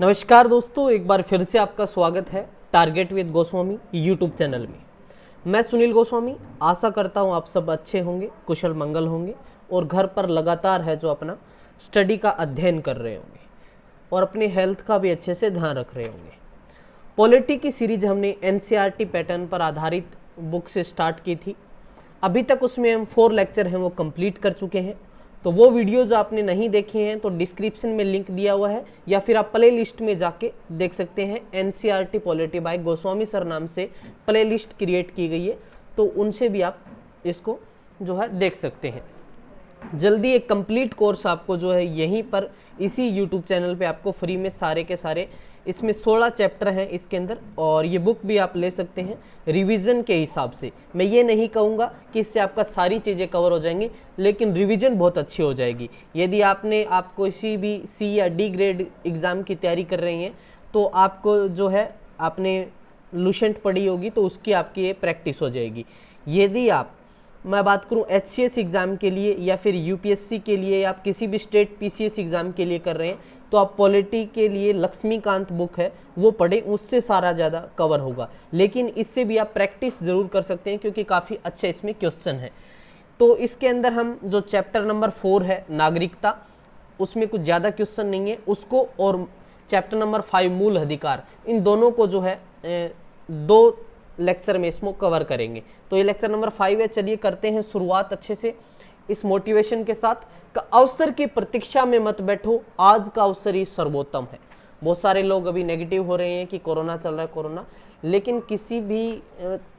नमस्कार दोस्तों, एक बार फिर से आपका स्वागत है target with Goswami YouTube channel में। मैं सुनील गोस्वामी आशा करता हूँ आप सब अच्छे होंगे, कुशल मंगल होंगे और घर पर लगातार है जो अपना स्टडी का अध्ययन कर रहे होंगे और अपने हेल्थ का भी अच्छे से ध्यान रख रहे होंगे। पॉलिटी की सीरीज हमने एनसीईआरटी पैटर्न पर आधारित बुक से स्टार्ट की थी। अभी तक उसमें हम 4 लेक्चर हैं वो कंप्लीट कर चुके हैं। तो वो वीडियोज़ आपने नहीं देखे हैं तो डिस्क्रिप्शन में लिंक दिया हुआ है या फिर आप प्ले लिस्ट में जाके देख सकते हैं। NCERT polity bye Goswami sir नाम से प्ले लिस्ट क्रिएट की गई है, तो उनसे भी आप इसको जो है देख सकते हैं। जल्दी एक कंप्लीट कोर्स आपको जो है यहीं पर इसी यूट्यूब चैनल पे आपको फ्री में सारे के सारे, इसमें 16 चैप्टर हैं इसके अंदर, और ये बुक भी आप ले सकते हैं रिवीजन के हिसाब से। मैं ये नहीं कहूँगा कि इससे आपका सारी चीज़ें कवर हो जाएंगी, लेकिन रिवीजन बहुत अच्छी हो जाएगी। यदि आप किसी भी सी या डी ग्रेड एग्ज़ाम की तैयारी कर रही हैं तो आपको जो है आपने लुसेंट पढ़ी होगी तो उसकी आपकी ये प्रैक्टिस हो जाएगी। यदि मैं बात करूं एचसीएस एग्ज़ाम के लिए या फिर यूपीएससी के लिए या आप किसी भी स्टेट पीसीएस एग्ज़ाम के लिए कर रहे हैं तो आप पॉलिटी के लिए लक्ष्मीकांत बुक है वो पढ़ें, उससे सारा ज़्यादा कवर होगा। लेकिन इससे भी आप प्रैक्टिस ज़रूर कर सकते हैं क्योंकि काफ़ी अच्छे इसमें क्वेश्चन है। तो इसके अंदर हम जो चैप्टर नंबर 4 है नागरिकता, उसमें कुछ ज़्यादा क्वेश्चन नहीं है उसको, और चैप्टर नंबर 5 मूल अधिकार, इन दोनों को जो है 2 लेक्चर में इसको कवर करेंगे। तो ये लेक्चर नंबर 5 है। चलिए करते हैं शुरुआत अच्छे से इस मोटिवेशन के साथ। अवसर की प्रतीक्षा में मत बैठो, आज का अवसर ही सर्वोत्तम है। बहुत सारे लोग अभी नेगेटिव हो रहे हैं कि कोरोना चल रहा है कोरोना, लेकिन किसी भी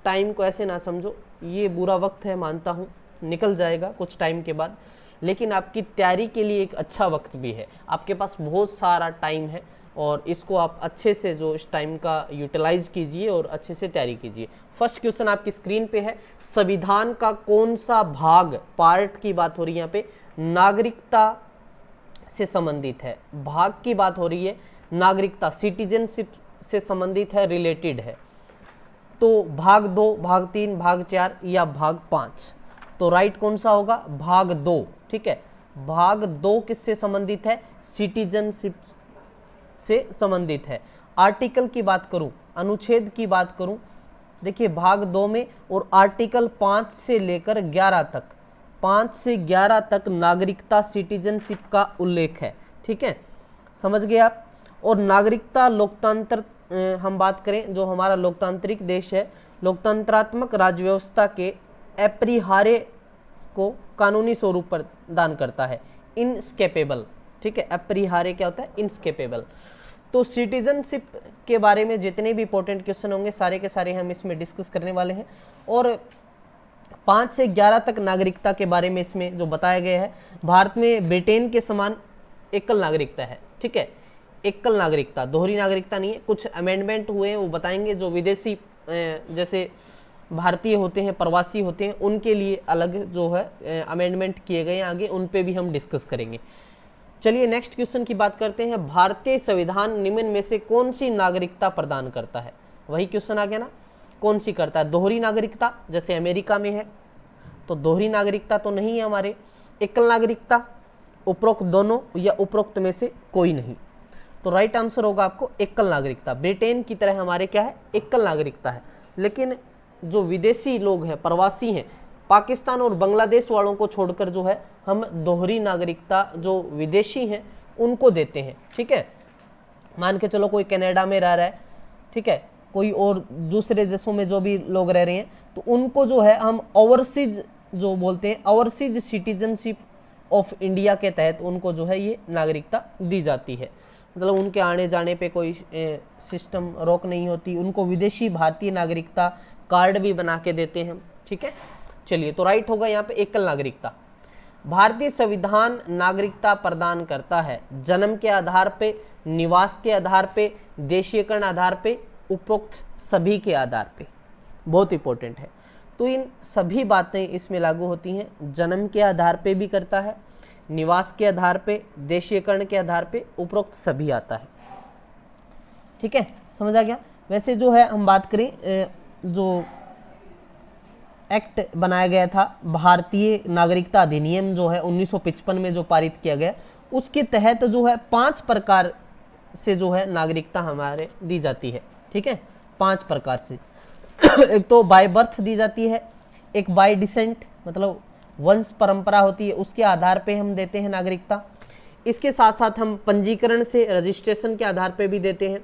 टाइम को ऐसे ना समझो। ये बुरा वक्त है मानता हूँ, निकल जाएगा कुछ टाइम के बाद, लेकिन आपकी तैयारी के लिए एक अच्छा वक्त भी है। आपके पास बहुत सारा टाइम है और इसको आप अच्छे से जो इस टाइम का यूटिलाइज कीजिए और अच्छे से तैयारी कीजिए। फर्स्ट क्वेश्चन आपकी स्क्रीन पे है, संविधान का कौन सा भाग, पार्ट की बात हो रही है यहाँ पे, नागरिकता से संबंधित है। भाग की बात हो रही है, नागरिकता सिटीजनशिप से संबंधित है, रिलेटेड है। तो भाग 2, भाग 3, भाग 4 या भाग 5? तो राइट कौन सा होगा? भाग 2। ठीक है, भाग 2 किससे संबंधित है? सिटीजनशिप से संबंधित है। आर्टिकल की बात करूं, अनुच्छेद की बात करूं, देखिए भाग 2 में और आर्टिकल 5 से लेकर 11 तक, 5 से 11 तक नागरिकता सिटीजनशिप का उल्लेख है। ठीक है, समझ गए आप। और नागरिकता लोकतंत्र, हम बात करें जो हमारा लोकतांत्रिक देश है, लोकतंत्रात्मक राज्य व्यवस्था के अपरिहार्य को कानूनी स्वरूप प्रदान करता है, इनस्केपेबल। ठीक है, अपरिहार्य क्या होता है? इनस्केपेबल। तो सिटीजनशिप के बारे में जितने भी इंपॉर्टेंट क्वेश्चन होंगे सारे के सारे हम इसमें डिस्कस करने वाले हैं। और 5 से 11 तक नागरिकता के बारे में इसमें जो बताया गया है, भारत में ब्रिटेन के समान एकल नागरिकता है। ठीक है, एकल नागरिकता, दोहरी नागरिकता नहीं है। कुछ अमेंडमेंट हुए हैं वो बताएंगे, जो विदेशी जैसे भारतीय होते हैं, प्रवासी होते हैं, उनके लिए अलग जो है अमेंडमेंट किए गए हैं आगे, उन पे भी हम डिस्कस करेंगे। चलिए नेक्स्ट क्वेश्चन की बात करते हैं। भारतीय संविधान निम्न में से कौन सी नागरिकता प्रदान करता है? वही क्वेश्चन आ गया ना, कौन सी करता है? दोहरी नागरिकता, जैसे अमेरिका में है तो दोहरी नागरिकता तो नहीं है हमारे। एकल नागरिकता, उपरोक्त दोनों या उपरोक्त में से कोई नहीं। तो राइट आंसर होगा आपको एकल नागरिकता। ब्रिटेन की तरह हमारे क्या है? एकल नागरिकता है। लेकिन जो विदेशी लोग हैं, प्रवासी हैं, पाकिस्तान और बांग्लादेश वालों को छोड़कर जो है हम दोहरी नागरिकता जो विदेशी हैं उनको देते हैं। ठीक है, मान के चलो कोई कनाडा में रह रहा है, ठीक है, कोई और दूसरे देशों में जो भी लोग रह रहे हैं, तो उनको जो है हम ओवरसीज जो बोलते हैं, ओवरसीज सिटीजनशिप ऑफ इंडिया के तहत उनको जो है ये नागरिकता दी जाती है। मतलब उनके आने जाने पे कोई सिस्टम रोक नहीं होती, उनको विदेशी भारतीय नागरिकता कार्ड भी बना के देते हैं। ठीक है, चलिए तो राइट होगा यहाँ पे एकल नागरिकता। भारतीय संविधान नागरिकता प्रदान करता है जन्म के आधार पे, निवास के आधार पे, देशीयकरण आधार पे, उपरोक्त सभी के आधार पे। बहुत इंपॉर्टेंट है। तो इन सभी बातें इसमें लागू होती हैं। जन्म के आधार पे भी करता है, निवास के आधार पे, देशीयकरण के आधार पे, उपरोक्त सभी आता है। ठीक है, समझ आ गया। वैसे जो है हम बात करें, जो एक्ट बनाया गया था, भारतीय नागरिकता अधिनियम जो है 1955 में जो पारित किया गया, उसके तहत जो है 5 प्रकार से जो है नागरिकता हमारे दी जाती है, ठीक है, 5 प्रकार से। एक तो बाय बर्थ दी जाती है, एक बाय डिसेंट मतलब वंश परंपरा होती है, उसके आधार पे हम देते हैं नागरिकता। इसके साथ साथ हम पंजीकरण से रजिस्ट्रेशन के आधार पे भी देते हैं।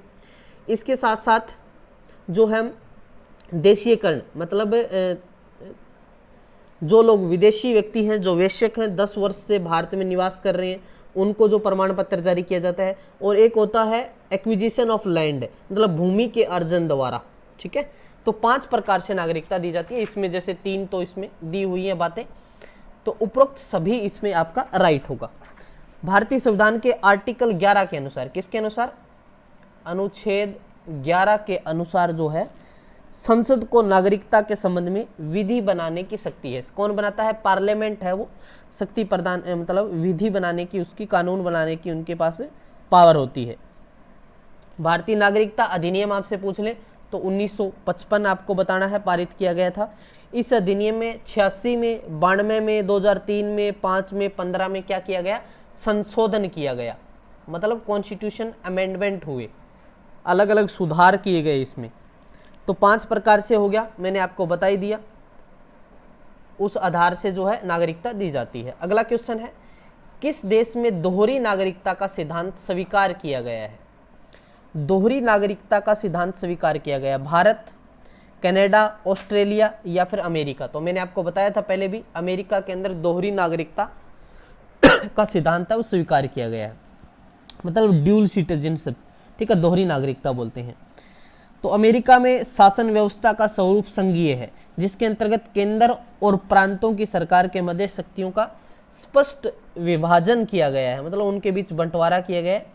इसके साथ साथ जो हम देशीयकरण मतलब जो लोग विदेशी व्यक्ति हैं, जो वैश्यक हैं, 10 वर्ष से भारत में निवास कर रहे हैं, उनको जो प्रमाण पत्र जारी किया जाता है। और एक होता है एक्विजिशन ऑफ लैंड मतलब भूमि के अर्जन द्वारा, ठीक है। तो 5 प्रकार से नागरिकता दी जाती है। इसमें जैसे 3 तो इसमें दी हुई हैं बातें, तो उपरोक्त सभी इसमें आपका राइट होगा। भारतीय संविधान के आर्टिकल 11 के अनुसार, किसके अनुसार? अनुच्छेद 11 के अनुसार जो है संसद को नागरिकता के संबंध में विधि बनाने की शक्ति है। कौन बनाता है? पार्लियामेंट है वो शक्ति प्रदान मतलब विधि बनाने की, उसकी कानून बनाने की उनके पास पावर होती है। भारतीय नागरिकता अधिनियम आपसे पूछ ले तो 1955 आपको बताना है पारित किया गया था। इस अधिनियम में 86 में, 92 में, 2003 में, 5 में, 15 में क्या किया गया? संशोधन किया गया, मतलब कॉन्स्टिट्यूशन अमेंडमेंट हुए, अलग अलग सुधार किए गए इसमें। तो 5 प्रकार से हो गया, मैंने आपको बता ही दिया। उस आधार से जो है नागरिकता दी जाती है। अगला क्वेश्चन है, किस देश में दोहरी नागरिकता का सिद्धांत स्वीकार किया गया है? दोहरी नागरिकता का सिद्धांत स्वीकार किया गया, भारत, कनाडा, ऑस्ट्रेलिया या फिर अमेरिका। तो मैंने आपको बताया था पहले भी, अमेरिका के अंदर दोहरी नागरिकता का सिद्धांत है वो स्वीकार किया गया है, मतलब ड्यूल सिटीजनशिप, ठीक है, दोहरी नागरिकता बोलते हैं। तो अमेरिका में शासन व्यवस्था का स्वरूप संघीय है, जिसके अंतर्गत केंद्र और प्रांतों की सरकार के मध्य शक्तियों का स्पष्ट विभाजन किया गया है, मतलब उनके बीच बंटवारा किया गया है।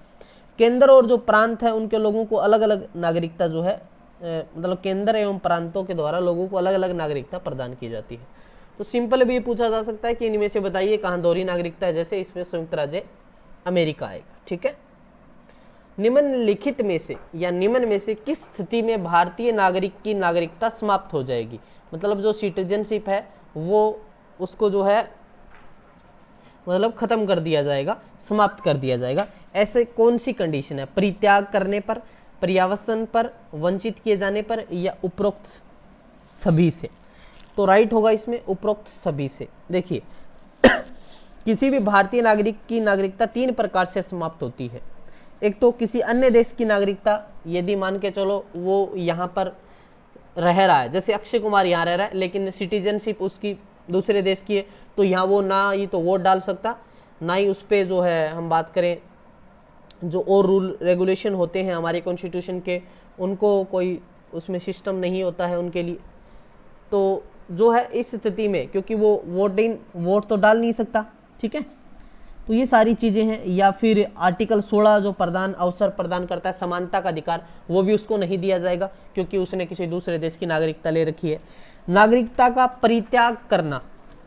केंद्र और जो प्रांत है उनके लोगों को अलग अलग नागरिकता जो है मतलब केंद्र एवं प्रांतों के द्वारा लोगों को अलग अलग नागरिकता प्रदान की जाती है। तो सिंपल भी ये पूछा जा सकता है कि इनमें से बताइए कहाँ दोहरी नागरिकता है, जैसे इसमें संयुक्त राज्य अमेरिका आएगा, ठीक है। निम्नलिखित में से या निम्न में से किस स्थिति में भारतीय नागरिक की नागरिकता समाप्त हो जाएगी? मतलब जो सिटीजनशिप है वो उसको जो है मतलब खत्म कर दिया जाएगा, समाप्त कर दिया जाएगा। ऐसे कौन सी कंडीशन है? परित्याग करने पर, पर्यावसन पर, वंचित किए जाने पर या उपरोक्त सभी से? तो राइट होगा इसमें उपरोक्त सभी से। देखिए किसी भी भारतीय नागरिक की नागरिकता 3 प्रकार से समाप्त होती है। एक तो किसी अन्य देश की नागरिकता, यदि मान के चलो वो यहाँ पर रह रहा है, जैसे अक्षय कुमार यहाँ रह रहा है लेकिन सिटीजनशिप उसकी दूसरे देश की है, तो यहाँ वो ना ही तो वोट डाल सकता, ना ही उस पर जो है हम बात करें जो और रूल रेगुलेशन होते हैं हमारे कॉन्स्टिट्यूशन के, उनको कोई उसमें सिस्टम नहीं होता है उनके लिए। तो जो है इस स्थिति में क्योंकि वो वोट तो डाल नहीं सकता, ठीक है। तो ये सारी चीज़ें हैं। या फिर आर्टिकल 16 जो अवसर प्रदान करता है समानता का अधिकार, वो भी उसको नहीं दिया जाएगा क्योंकि उसने किसी दूसरे देश की नागरिकता ले रखी है। नागरिकता का परित्याग करना,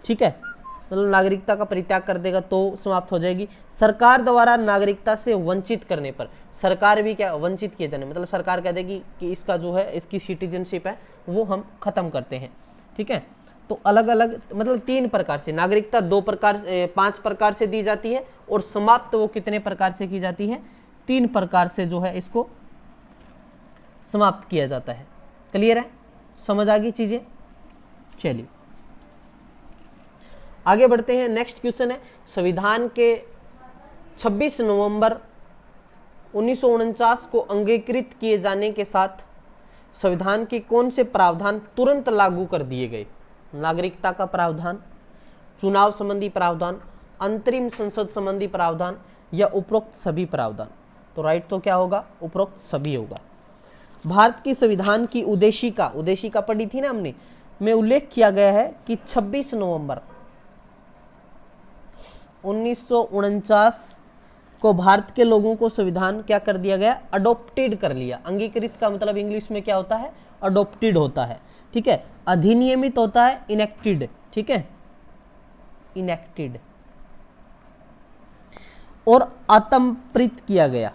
ठीक है, मतलब नागरिकता का परित्याग कर देगा तो समाप्त हो जाएगी। सरकार द्वारा नागरिकता से वंचित करने पर, सरकार भी क्या वंचित किए जाने, मतलब सरकार कह देगी कि इसका जो है इसकी सिटीजनशिप है वो हम खत्म करते हैं, ठीक है। तो अलग अलग मतलब 3 प्रकार से नागरिकता 5 प्रकार से दी जाती है और समाप्त वो कितने प्रकार से की जाती है? 3 प्रकार से जो है इसको समाप्त किया जाता है। क्लियर है? समझ आ गई चीजें? चलिए आगे बढ़ते हैं। नेक्स्ट क्वेश्चन है, संविधान के 26 नवंबर 1949 को अंगीकृत किए जाने के साथ संविधान के कौन से प्रावधान तुरंत लागू कर दिए गए? नागरिकता का प्रावधान, चुनाव संबंधी प्रावधान, अंतरिम संसद संबंधी प्रावधान या उपरोक्त सभी प्रावधान? तो राइट तो क्या होगा? उपरोक्त सभी होगा। भारत की संविधान की उद्देशिका पढ़ी थी ना हमने, में उल्लेख किया गया है कि 26 नवंबर 1949 को भारत के लोगों को संविधान क्या कर दिया गया? अडोप्टेड कर लिया। अंगीकृत का मतलब इंग्लिश में क्या होता है? अडोप्टेड होता है, ठीक है। अधिनियमित होता है इनेक्टेड, ठीक है, इनेक्टेड। और आतंत्रित किया गया।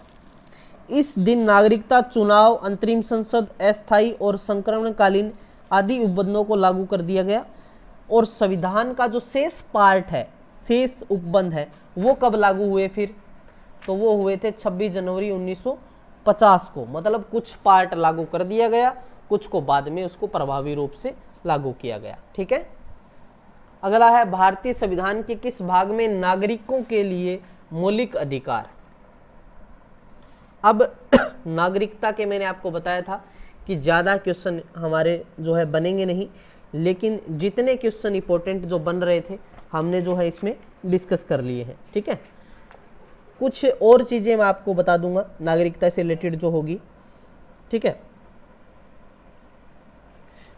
इस दिन नागरिकता, चुनाव, अंतरिम संसद, अस्थायी और संक्रमणकालीन आदि उपबंधों को लागू कर दिया गया। और संविधान का जो शेष पार्ट है, शेष उपबंध है, वो कब लागू हुए फिर? तो वो हुए थे 26 जनवरी 1949 50 को, मतलब कुछ पार्ट लागू कर दिया गया, कुछ को बाद में उसको प्रभावी रूप से लागू किया गया। ठीक है, अगला है भारतीय संविधान के किस भाग में नागरिकों के लिए मौलिक अधिकार। अब नागरिकता के मैंने आपको बताया था कि ज़्यादा क्वेश्चन हमारे जो है बनेंगे नहीं, लेकिन जितने क्वेश्चन इंपॉर्टेंट जो बन रहे थे हमने जो है इसमें डिस्कस कर लिए हैं। ठीक है, कुछ और चीज़ें मैं आपको बता दूंगा नागरिकता से रिलेटेड जो होगी। ठीक है,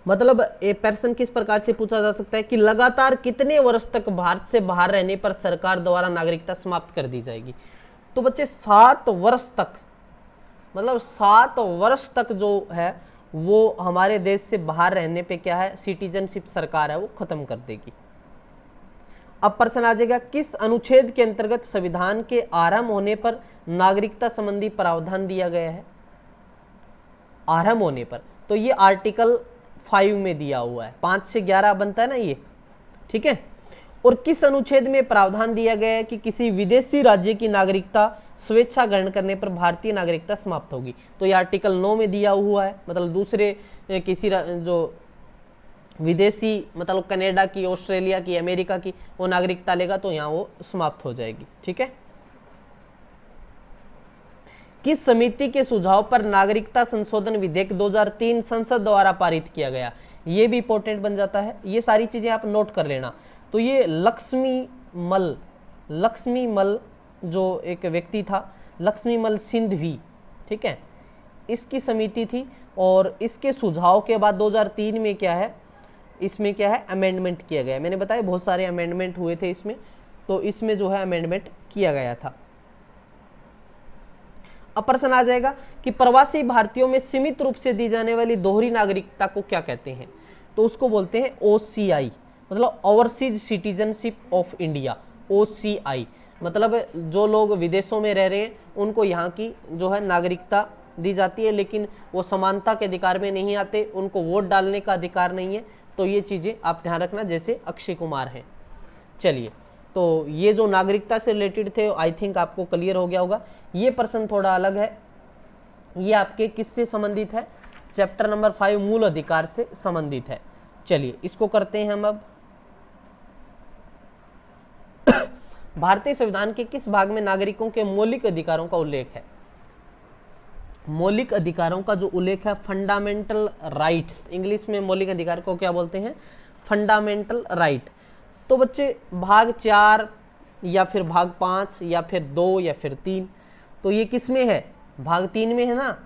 मतलब ए प्रश्न किस प्रकार से पूछा जा सकता है कि लगातार कितने वर्ष तक भारत से बाहर रहने पर सरकार द्वारा नागरिकता समाप्त कर दी जाएगी। तो बच्चे 7 वर्ष तक, मतलब 7 वर्ष तक जो है वो हमारे देश से बाहर रहने पे क्या है, सिटीजनशिप सरकार है वो खत्म कर देगी। अब प्रश्न आ जाएगा किस अनुच्छेद के अंतर्गत संविधान के आरंभ होने पर नागरिकता संबंधी प्रावधान दिया गया है। आरंभ होने पर, तो ये आर्टिकल 5 में दिया हुआ है, 5 से 11 बनता है ना ये। ठीक है, और किस अनुच्छेद में प्रावधान दिया गया है कि किसी विदेशी राज्य की नागरिकता स्वेच्छा ग्रहण करने पर भारतीय नागरिकता समाप्त होगी। तो ये आर्टिकल 9 में दिया हुआ है, मतलब दूसरे किसी जो विदेशी, मतलब कनाडा की, ऑस्ट्रेलिया की, अमेरिका की, वो नागरिकता लेगा तो यहाँ वो समाप्त हो जाएगी। ठीक है, किस समिति के सुझाव पर नागरिकता संशोधन विधेयक 2003 संसद द्वारा पारित किया गया। ये भी इंपॉर्टेंट बन जाता है, ये सारी चीजें आप नोट कर लेना। तो ये लक्ष्मी मल जो एक व्यक्ति था, लक्ष्मी मल सिंघवी, ठीक है, इसकी समिति थी। और इसके सुझाव के बाद 2003 में क्या है, इसमें क्या है, अमेंडमेंट किया गया। मैंने बताया बहुत सारे अमेंडमेंट हुए थे इसमें, तो इसमें जो है अमेंडमेंट किया गया था। अब प्रश्न आ जाएगा कि प्रवासी भारतीयों में सीमित रूप से दी जाने वाली दोहरी नागरिकता को क्या कहते हैं। तो उसको बोलते हैं OCI, मतलब overseas citizenship of India. OCI मतलब जो लोग विदेशों में रह रहे हैं उनको यहाँ की जो है नागरिकता दी जाती है, लेकिन वो समानता के अधिकार में नहीं आते, उनको वोट डालने का अधिकार नहीं है। तो ये चीज़ें आप ध्यान रखना, जैसे अक्षय कुमार हैं। चलिए, तो ये जो नागरिकता से रिलेटेड थे आई थिंक आपको क्लियर हो गया होगा। ये प्रश्न थोड़ा अलग है, ये आपके किससे संबंधित है, चैप्टर नंबर 5 मूल अधिकार से संबंधित है। चलिए इसको करते हैं हम। अब भारतीय संविधान के किस भाग में नागरिकों के मौलिक अधिकारों का उल्लेख है। मौलिक अधिकारों का जो उल्लेख है, फंडामेंटल राइट्स, इंग्लिश में मौलिक अधिकार को क्या बोलते हैं, फंडामेंटल राइट। तो बच्चे भाग 4 या फिर भाग 5 या फिर 2 या फिर 3, तो ये किस में है, भाग 3 में है ना।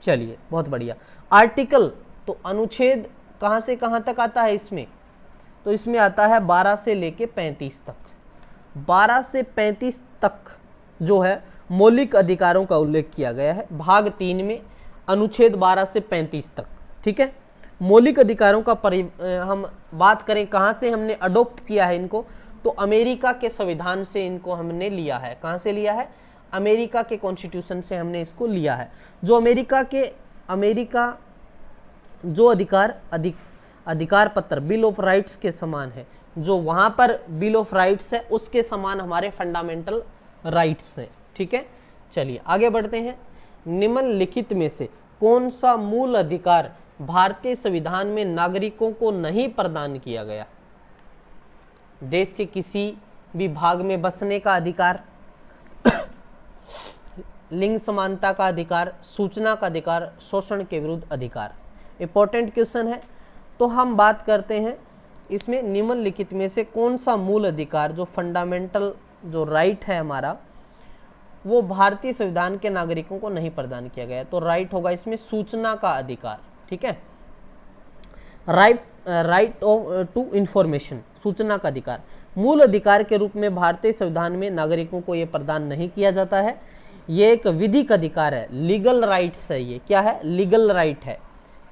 चलिए बहुत बढ़िया। आर्टिकल, तो अनुच्छेद कहाँ से कहाँ तक आता है इसमें, तो इसमें आता है 12 से लेके 35 तक। 12 से 35 तक जो है मौलिक अधिकारों का उल्लेख किया गया है भाग 3 में, अनुच्छेद 12 से 35 तक। ठीक है, मौलिक अधिकारों का हम बात करें कहाँ से हमने अडॉप्ट किया है इनको, तो अमेरिका के संविधान से इनको हमने लिया है। कहाँ से लिया है, अमेरिका के कॉन्स्टिट्यूशन से हमने इसको लिया है। जो अमेरिका जो अधिकार पत्र बिल ऑफ राइट्स के समान है, जो वहाँ पर बिल ऑफ राइट्स है उसके समान हमारे फंडामेंटल राइट्स हैं। ठीक है, चलिए आगे बढ़ते हैं। निम्नलिखित में से कौन सा मूल अधिकार भारतीय संविधान में नागरिकों को नहीं प्रदान किया गया। देश के किसी भी भाग में बसने का अधिकार, लिंग समानता का अधिकार, सूचना का अधिकार, शोषण के विरुद्ध अधिकार। इंपॉर्टेंट क्वेश्चन है। तो हम बात करते हैं इसमें निम्नलिखित में से कौन सा मूल अधिकार, जो फंडामेंटल जो राइट है हमारा, वो भारतीय संविधान के नागरिकों को नहीं प्रदान किया गया। तो राइट होगा इसमें सूचना का अधिकार। ठीक है, राइट टू इंफॉर्मेशन, सूचना का अधिकार मूल अधिकार के रूप में भारतीय संविधान में नागरिकों को ये प्रदान नहीं किया जाता है। ये एक विधिक अधिकार है, लीगल राइट्स है। ये क्या है, लीगल राइट है।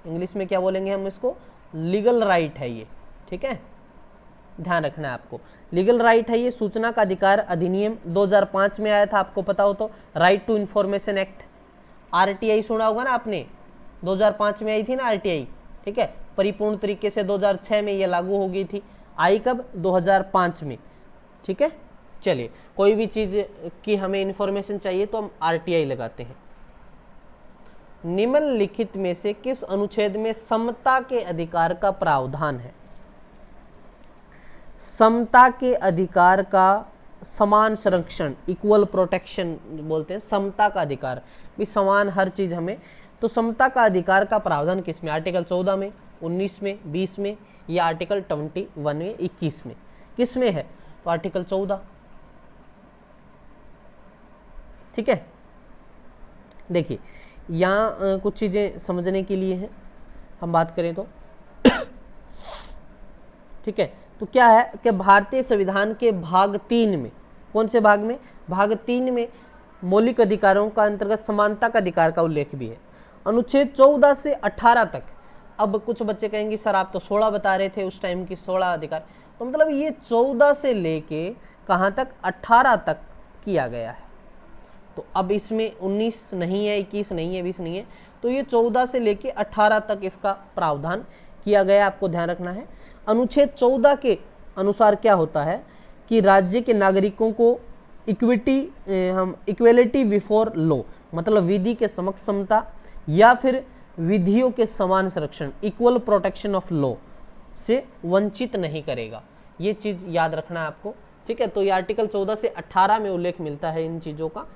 इंग्लिश में क्या बोलेंगे हम इसको, लीगल राइट है ये। ठीक है, ध्यान रखना है आपको, लीगल राइट है ये। सूचना का अधिकार अधिनियम 2005 में आया था, आपको पता हो तो, right to information act, RTI सुना होगा ना आपने, 2005 में आई थी ना RTI। ठीक है, परिपूर्ण तरीके से 2006 में ये लागू हो गई थी। आई कब, 2005 में। ठीक है, चलिए कोई भी चीज़ की हमें इंफॉर्मेशन चाहिए तो हम RTI लगाते हैं। निम्नलिखित में से किस अनुच्छेद में समता के अधिकार का प्रावधान है? समता के अधिकार का समान संरक्षण, इक्वल प्रोटेक्शन बोलते हैं, समता का अधिकार भी समान हर चीज हमें, तो समता का अधिकार का प्रावधान किसमें? आर्टिकल 14 में, 19 में, 20 में या आर्टिकल 21 में, 21 में? किसमें है? तो आर्टिकल 14। ठीक है, देखिए यहाँ कुछ चीजें समझने के लिए हैं, हम बात करें तो ठीक है, तो क्या है कि भारतीय संविधान के भाग 3 में, कौन से भाग में? भाग 3 में मौलिक अधिकारों का अंतर्गत समानता का अधिकार का उल्लेख भी है। अनुच्छेद 14 से 18 तक, अब कुछ बच्चे कहेंगे सर आप तो 16 बता रहे थे उस टाइम की 16 अधिकार, तो मतलब ये 14 से लेके कहाँ तक? 18 तक किया गया है। तो अब इसमें 19 नहीं है, 21 नहीं है, 20 नहीं है, तो ये 14 से लेके 18 तक इसका प्रावधान किया गया, आपको ध्यान रखना है। अनुच्छेद 14 के अनुसार क्या होता है कि राज्य के नागरिकों को इक्वेलिटी बिफोर लॉ, मतलब विधि के समक्ष समता या फिर विधियों के समान संरक्षण, इक्वल प्रोटेक्शन ऑफ लॉ से वंचित नहीं करेगा। ये चीज याद रखना है आपको। ठीक है, तो ये आर्टिकल 14 से 18 में उल्लेख मिलता है इन चीजों का,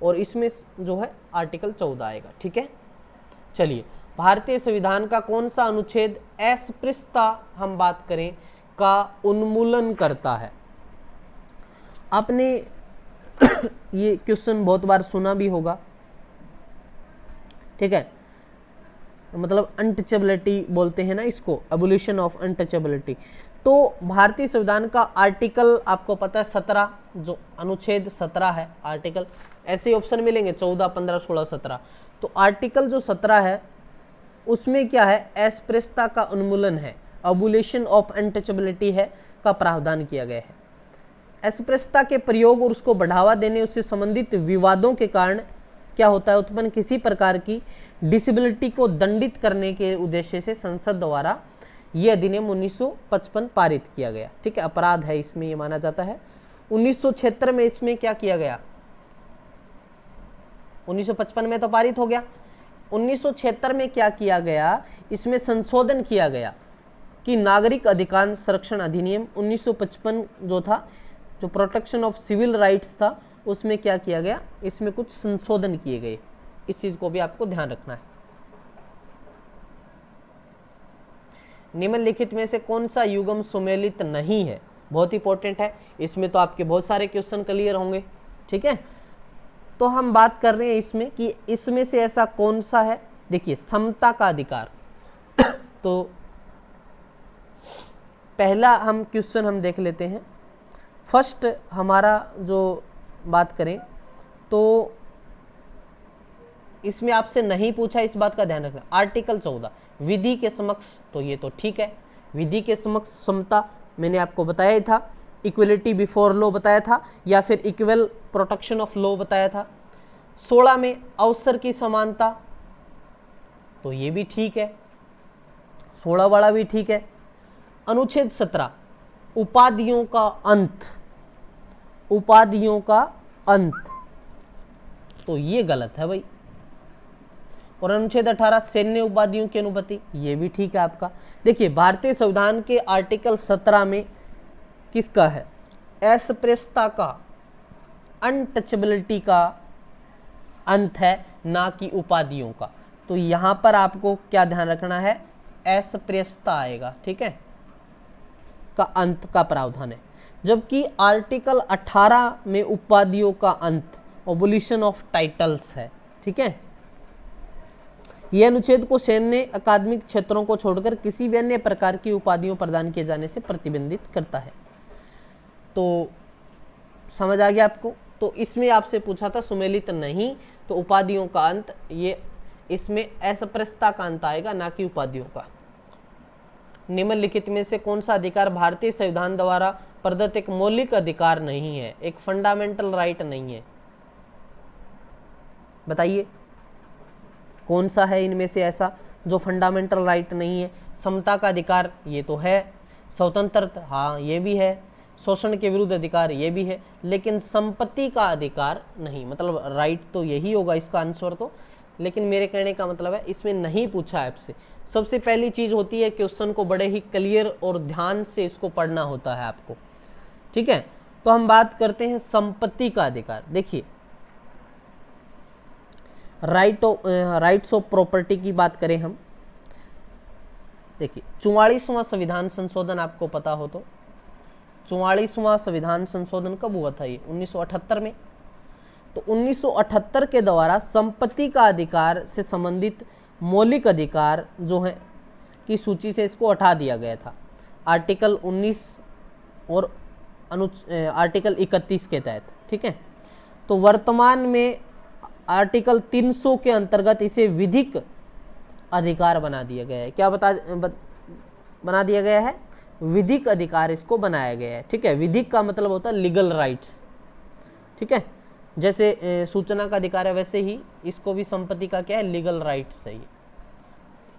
और इसमें जो है आर्टिकल 14 आएगा। ठीक है, चलिए भारतीय संविधान का कौन सा अनुच्छेद अस्पृश्यता हम बात करें का उन्मूलन करता है? आपने ये क्वेश्चन बहुत बार सुना भी होगा। ठीक है, मतलब अनटचेबिलिटी बोलते हैं ना इसको, एबोलिशन ऑफ अनटचेबिलिटी। तो भारतीय संविधान का आर्टिकल आपको पता है 17, जो अनुच्छेद 17 है आर्टिकल, ऐसे ऑप्शन मिलेंगे 14, 15, 16, 17। तो आर्टिकल जो 17 है उसमें क्या है? अस्पृश्यता का उन्मूलन है, एबोलिशन ऑफ अनटचेबिलिटी है का प्रावधान किया गया है। अस्पृश्यता के प्रयोग और उसको बढ़ावा देने, उससे संबंधित विवादों के कारण क्या होता है? उत्पन्न किसी प्रकार की डिसेबिलिटी को दंडित करने के उद्देश्य से संसद द्वारा यह अधिनियम 1955 पारित किया गया। ठीक है, अपराध है इसमें ये माना जाता है। 1976 में इसमें क्या किया गया? 1955 में तो पारित हो गया, 1976 में क्या किया गया? इसमें संशोधन किया गया कि नागरिक अधिकार संरक्षण अधिनियम 1955 जो था, जो प्रोटेक्शन ऑफ सिविल राइट्स था, उसमें क्या किया गया? इसमें कुछ संशोधन किए गए। इस चीज को भी आपको ध्यान रखना है। निम्नलिखित में से कौन सा युग्म सुमेलित नहीं है? बहुत इंपॉर्टेंट है, इसमें तो आपके बहुत सारे क्वेश्चन क्लियर होंगे। ठीक है, तो हम बात कर रहे हैं इसमें कि इसमें से ऐसा कौन सा है। देखिए समता का अधिकार तो पहला हम क्वेश्चन हम देख लेते हैं। फर्स्ट हमारा जो बात करें तो इसमें आपसे नहीं पूछा, इस बात का ध्यान रखना। आर्टिकल 14 विधि के समक्ष, तो ये तो ठीक है, विधि के समक्ष समता मैंने आपको बताया ही था, इक्वलिटी बिफोर लॉ बताया था, या फिर इक्वल प्रोटेक्शन ऑफ लॉ बताया था। 16 में अवसर की समानता, तो ये भी ठीक है, 16 वाला भी ठीक है। अनुच्छेद 17 उपाधियों का अंत, उपाधियों का अंत, तो ये गलत है भाई। और अनुच्छेद 18 सैन्य उपाधियों की अनुमति, ये भी ठीक है आपका। देखिए भारतीय संविधान के आर्टिकल 17 में किसका है? अस्पृश्यता का, अनटचेबिलिटी का अंत है, ना कि उपाधियों का। तो यहां पर आपको क्या ध्यान रखना है? अस्पृश्यता आएगा। ठीक है, का अंत का प्रावधान है। जबकि आर्टिकल 18 में उपाधियों का अंत, एबोलिशन ऑफ टाइटल्स है। ठीक है, यह अनुच्छेद को सैन्य अकादमिक क्षेत्रों को छोड़कर किसी भी अन्य प्रकार की उपाधियों प्रदान किए जाने से प्रतिबंधित करता है। तो समझ आ गया आपको? तो इसमें आपसे पूछा था सुमेलित नहीं, तो उपाधियों का अंत, ये इसमें अस्पृश्यता का अंत आएगा, ना कि उपाधियों का। निम्नलिखित में से कौन सा अधिकार भारतीय संविधान द्वारा प्रदत्त एक मौलिक अधिकार नहीं है, एक फंडामेंटल राइट नहीं है? बताइए कौन सा है इनमें से ऐसा जो फंडामेंटल राइट नहीं है? समता का अधिकार ये तो है, स्वतंत्रता हाँ ये भी है, शोषण के विरुद्ध अधिकार ये भी है, लेकिन संपत्ति का अधिकार नहीं। मतलब राइट तो यही होगा इसका आंसर। तो लेकिन मेरे कहने का मतलब है इसमें नहीं पूछा आपसे। सबसे पहली चीज होती है क्वेश्चन को बड़े ही क्लियर और ध्यान से इसको पढ़ना होता है आपको, ठीक है। तो हम बात करते हैं संपत्ति का अधिकार। देखिए राइट्स ऑफ प्रॉपर्टी की बात करें हम, देखिए 44वां संविधान संशोधन आपको पता हो तो 44वां संविधान संशोधन कब हुआ था? ये 1978 में। तो 1978 के द्वारा संपत्ति का अधिकार से संबंधित मौलिक अधिकार जो है की सूची से इसको हटा दिया गया था आर्टिकल 19 और आर्टिकल 31 के तहत, ठीक है। तो वर्तमान में आर्टिकल 300 के अंतर्गत इसे विधिक अधिकार बना दिया गया है। क्या बना दिया गया है? विधिक अधिकार इसको बनाया गया है, ठीक है। विधिक का मतलब होता है लीगल राइट्स, ठीक है। जैसे सूचना का अधिकार है वैसे ही इसको भी संपत्ति का क्या है? लीगल राइट्स है।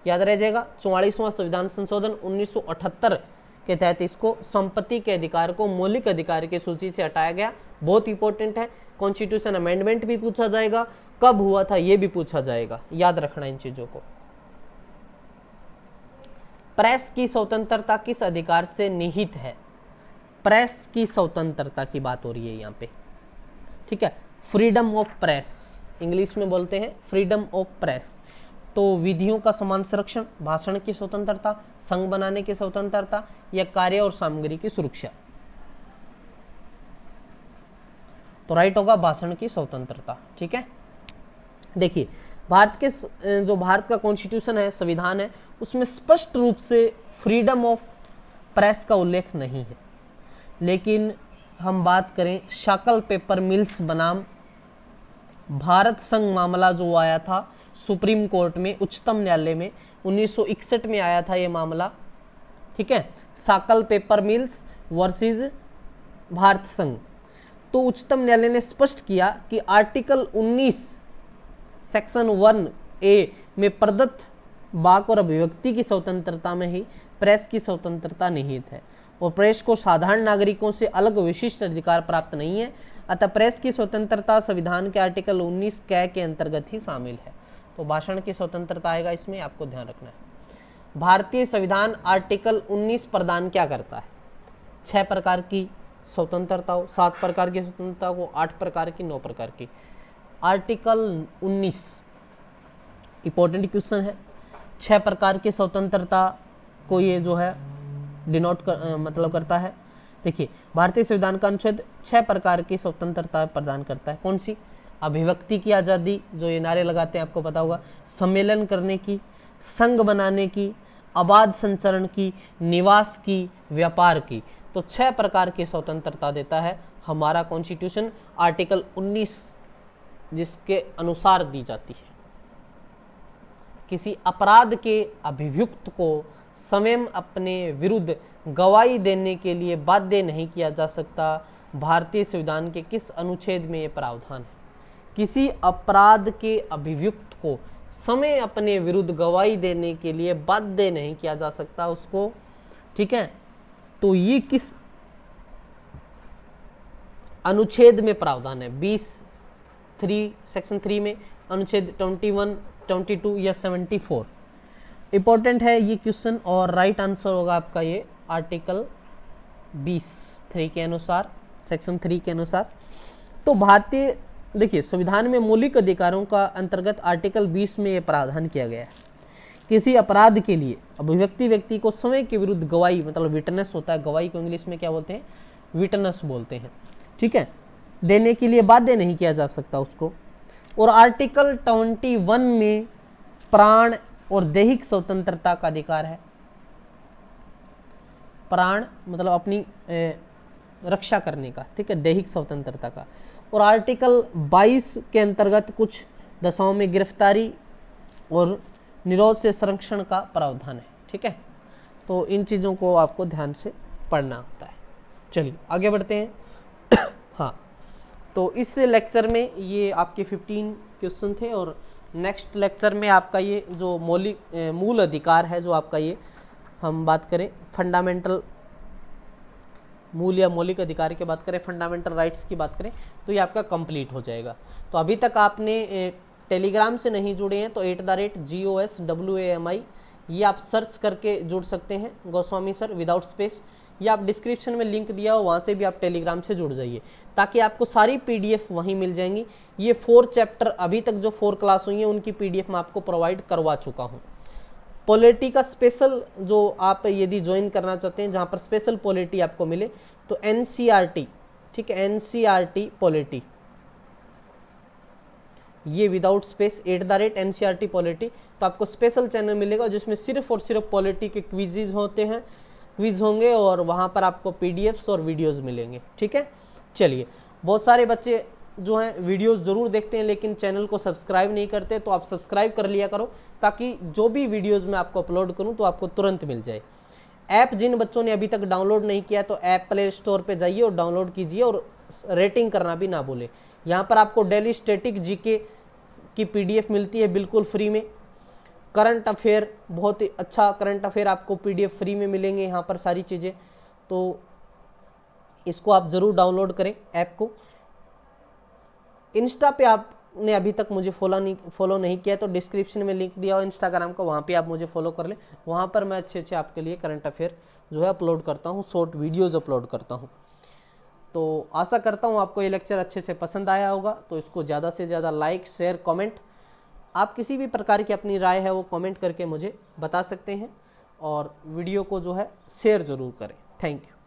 याद रह जाएगा 44वां संविधान संशोधन 1978 के तहत इसको संपत्ति के अधिकार को मौलिक अधिकार की सूची से हटाया गया। बहुत इंपॉर्टेंट है। कॉन्स्टिट्यूशन अमेंडमेंट भी पूछा जाएगा, कब हुआ था ये भी पूछा जाएगा, याद रखना इन चीजों को। प्रेस की स्वतंत्रता किस अधिकार से निहित है? प्रेस की स्वतंत्रता की बात हो रही है यहाँ पे, ठीक है। फ्रीडम ऑफ प्रेस इंग्लिश में बोलते हैं, फ्रीडम ऑफ प्रेस। तो विधियों का समान संरक्षण, भाषण की स्वतंत्रता, संघ बनाने की स्वतंत्रता या कार्य और सामग्री की सुरक्षा। तो राइट होगा भाषण की स्वतंत्रता, ठीक है। देखिए भारत का कॉन्स्टिट्यूशन है, संविधान है, उसमें स्पष्ट रूप से फ्रीडम ऑफ प्रेस का उल्लेख नहीं है। लेकिन हम बात करें शाकल पेपर मिल्स बनाम भारत संघ मामला जो आया था सुप्रीम कोर्ट में, उच्चतम न्यायालय में 1961 में आया था ये मामला, ठीक है। Shakala paper mills versus Bharat संघ। तो उच्चतम न्यायालय ने स्पष्ट किया कि आर्टिकल 19 सेक्शन 1A में प्रदत्त वाक और अभिव्यक्ति की स्वतंत्रता में ही प्रेस की स्वतंत्रता निहित है और प्रेस को साधारण नागरिकों से अलग विशिष्ट अधिकार प्राप्त नहीं है। अतः प्रेस की स्वतंत्रता संविधान के आर्टिकल 19 कै के अंतर्गत ही शामिल है। तो भाषण की स्वतंत्रता आएगा इसमें, आपको ध्यान रखना है। भारतीय संविधान आर्टिकल 19 प्रदान क्या करता है? 6 प्रकार की स्वतंत्रता हो, 7 प्रकार की स्वतंत्रता हो, 8 प्रकार की, 9 प्रकार की। आर्टिकल 19 इंपॉर्टेंट क्वेश्चन है। 6 प्रकार की स्वतंत्रता को ये जो है डिनोट मतलब करता है। देखिए भारतीय संविधान का अनुच्छेद 6 प्रकार की स्वतंत्रता प्रदान करता है। कौन सी? अभिव्यक्ति की आज़ादी, जो ये नारे लगाते हैं आपको पता होगा, सम्मेलन करने की, संघ बनाने की, अबाध संचरण की, निवास की, व्यापार की। तो 6 प्रकार की स्वतंत्रता देता है हमारा कॉन्स्टिट्यूशन, आर्टिकल 19 जिसके अनुसार दी जाती है। किसी अपराध के अभियुक्त को स्वयं अपने विरुद्ध गवाही देने के लिए बाध्य नहीं किया जा सकता। भारतीय संविधान के किस अनुच्छेद में ये प्रावधान है? किसी अपराध के अभियुक्त को समय अपने विरुद्ध गवाही देने के लिए बाध्य नहीं किया जा सकता उसको, ठीक है। तो ये किस अनुच्छेद में प्रावधान है? 20(3) सेक्शन 3 में, अनुच्छेद 21, 22 या 74। इंपॉर्टेंट है ये क्वेश्चन और राइट आंसर होगा आपका ये आर्टिकल 20(3) के अनुसार, सेक्शन 3 के अनुसार। तो भारतीय देखिए संविधान में मौलिक अधिकारों का अंतर्गत आर्टिकल 20 में ये प्रावधान किया गया है। किसी अपराध के लिए अभिव्यक्ति व्यक्ति को समय के विरुद्ध गवाही, मतलब विटनेस होता है, गवाही को इंग्लिश में क्या बोलते हैं? विटनेस बोलते हैं, ठीक है, देने के लिए बाध्य नहीं किया जा सकता उसको। और आर्टिकल 21 में प्राण और दैहिक स्वतंत्रता का अधिकार है। प्राण मतलब अपनी रक्षा करने का, ठीक है, दैहिक स्वतंत्रता का। और आर्टिकल 22 के अंतर्गत कुछ दशाओं में गिरफ्तारी और निरोध से संरक्षण का प्रावधान है, ठीक है। तो इन चीज़ों को आपको ध्यान से पढ़ना होता है। चलिए आगे बढ़ते हैं। हाँ, तो इस लेक्चर में ये आपके 15 क्वेश्चन थे और नेक्स्ट लेक्चर में आपका ये जो मूल अधिकार है, जो आपका ये हम बात करें फंडामेंटल मूल या मौलिक अधिकार की बात करें, फंडामेंटल राइट्स की बात करें, तो ये आपका कंप्लीट हो जाएगा। तो अभी तक आपने टेलीग्राम से नहीं जुड़े हैं तो @GOSWAMI ये आप सर्च करके जुड़ सकते हैं, गोस्वामी सर विदाउट स्पेस, या आप डिस्क्रिप्शन में लिंक दिया हो वहाँ से भी आप टेलीग्राम से जुड़ जाइए, ताकि आपको सारी PDF वहीं मिल जाएंगी। ये 4 चैप्टर अभी तक जो 4 क्लास हुई हैं उनकी PDF मैं आपको प्रोवाइड करवा चुका हूँ। पॉलिटी का स्पेशल जो आप यदि ज्वाइन करना चाहते हैं, जहाँ पर स्पेशल पॉलिटी आपको मिले, तो NCERT, ठीक है, NCERT पॉलिटी, ये विदाउट स्पेस @NCERT पॉलिटी, तो आपको स्पेशल चैनल मिलेगा जिसमें सिर्फ और सिर्फ पॉलिटी के क्विज़ होते हैं, क्विज़ होंगे और वहाँ पर आपको PDFs और वीडियोस मिलेंगे। ठीक है, चलिए, बहुत सारे बच्चे जो हैं वीडियोस ज़रूर देखते हैं लेकिन चैनल को सब्सक्राइब नहीं करते, तो आप सब्सक्राइब कर लिया करो ताकि जो भी वीडियोज़ मैं आपको अपलोड करूँ तो आपको तुरंत मिल जाए। ऐप जिन बच्चों ने अभी तक डाउनलोड नहीं किया तो ऐप प्ले स्टोर पर जाइए और डाउनलोड कीजिए, और रेटिंग करना भी ना भूलें। यहाँ पर आपको डेली स्टैटिक GK की PDF मिलती है बिल्कुल फ्री में। करंट अफेयर, बहुत ही अच्छा करंट अफेयर आपको PDF फ्री में मिलेंगे यहाँ पर सारी चीज़ें, तो इसको आप ज़रूर डाउनलोड करें ऐप को। इंस्टा पे आपने अभी तक मुझे फॉलो नहीं किया तो डिस्क्रिप्शन में लिंक दिया हो इंस्टाग्राम का, वहाँ पे आप मुझे फॉलो कर लें। वहाँ पर मैं अच्छे आपके लिए करंट अफेयर जो है अपलोड करता हूँ, शॉर्ट वीडियोज़ अपलोड करता हूँ। तो आशा करता हूँ आपको ये लेक्चर अच्छे से पसंद आया होगा, तो इसको ज़्यादा से ज़्यादा लाइक, शेयर, कमेंट, आप किसी भी प्रकार की अपनी राय है वो कमेंट करके मुझे बता सकते हैं, और वीडियो को जो है शेयर ज़रूर करें। Thank you.